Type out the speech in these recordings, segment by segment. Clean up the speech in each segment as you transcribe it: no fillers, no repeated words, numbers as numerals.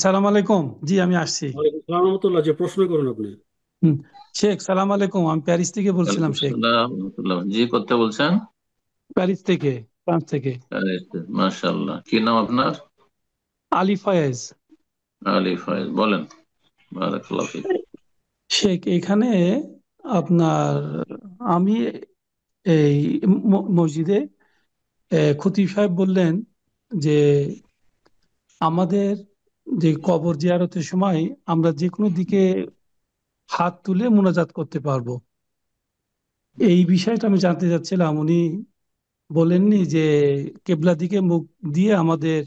সালাম আলাইকুম। জি, আমি আসছি। ওয়ালাইকুম সালাম রহমতুল্লাহ। যে প্রশ্ন করুন আপনি। হুম। শেখ, সালাম আলাইকুম। আমি প্যারিস থেকে বলছিলাম ওয়ালাইকুম শেখ। সালাম রহমতুল্লাহ। জি, করতে বলছেন? প্যারিস থেকে, ফ্রান্স থেকে। মাশাআল্লাহ, কি নাম আপনার? আলী ফয়েজ। আলী ফয়েজ, বলেন। বারাকাল্লাহ ফিক। শেখ, এখানে আপনার আমি এই মসজিদে খতিব সাহেব বললেন যে আমাদের যে কবর জিয়ারতের সময় আমরা যে কোনো দিকে হাত তুলে মোনাজাত করতে পারবো। এই বিষয়টা আমি জানতে চাচ্ছিলাম। উনি বলেননি যে কেবলা দিকে মুখ দিয়ে আমাদের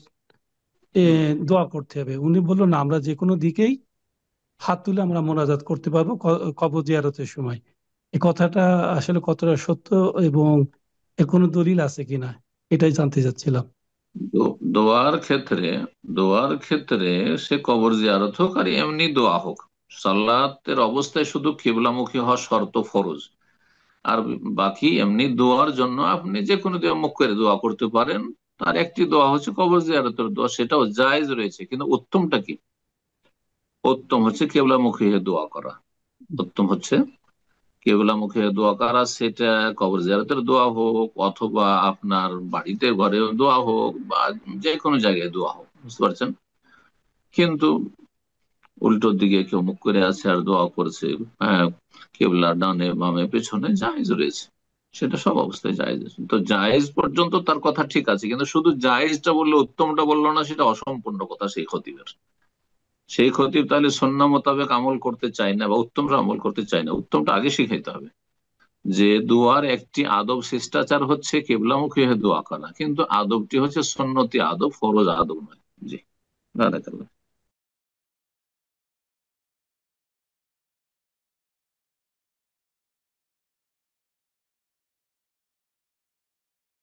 হুম। দোয়া করতে হবে। উনি বললো না, আমরা যে কোনো দিকেই হাত তুলে আমরা মোনাজাত করতে পারবো কবর জিয়ারতের সময়। এই কথাটা আসলে কতটা সত্য এবং এর কোনো দলিল আছে কিনা, এটাই জানতে চাচ্ছিলাম। দোয়ার ক্ষেত্রে সে কবর জিয়ারত হোক আর এমনি দোয়া হোক, সালাতের অবস্থায় শুধু কিবলামুখী হওয়া শর্ত ফরজ। আর বাকি এমনি দোয়ার জন্য আপনি যে কোনো দিয়ে মুখ করে দোয়া করতে পারেন। তার একটি দোয়া হচ্ছে কবর জিয়ারতের দোয়া, সেটাও জায়েজ রয়েছে, কিন্তু উত্তমটা কি? উত্তম হচ্ছে কেবলামুখী হয়ে দোয়া করা। উত্তম হচ্ছে কেবলামুখী হয়ে দোয়া করা, সেটা কবর জিয়ারতের দোয়া হোক অথবা আপনার বাড়িতে ঘরে দোয়া হোক বা যে কোনো জায়গায় দোয়া হোক, বুঝতে পারছেন? কিন্তু উল্টো দিকে কেউ মুখ করে আছে আর দোয়া করছে, হ্যাঁ, কেবলা ডানে বামে পেছনে, জায়েজ রয়েছে। সেটা সব অবস্থায় জায়েজ আছে। তো জায়েজ পর্যন্ত তার কথা ঠিক আছে, কিন্তু শুধু জায়েজটা বললে উত্তমটা বললো না, সেটা অসম্পূর্ণ কথা সেই খতিবের। সেই খতিব তাহলে সুন্নাহ মোতাবেক আমল করতে চায় না বা উত্তমটা আমল করতে চায় না। উত্তমটা আগে শিখাইতে হবে যে দোয়ার একটি আদব শিষ্টাচার হচ্ছে কেবলামুখী হয়ে দোয়া করা, কিন্তু আদবটি হচ্ছে সুন্নতি আদব, ফরজ আদব নয়। জি, বারাকাল্লাহ।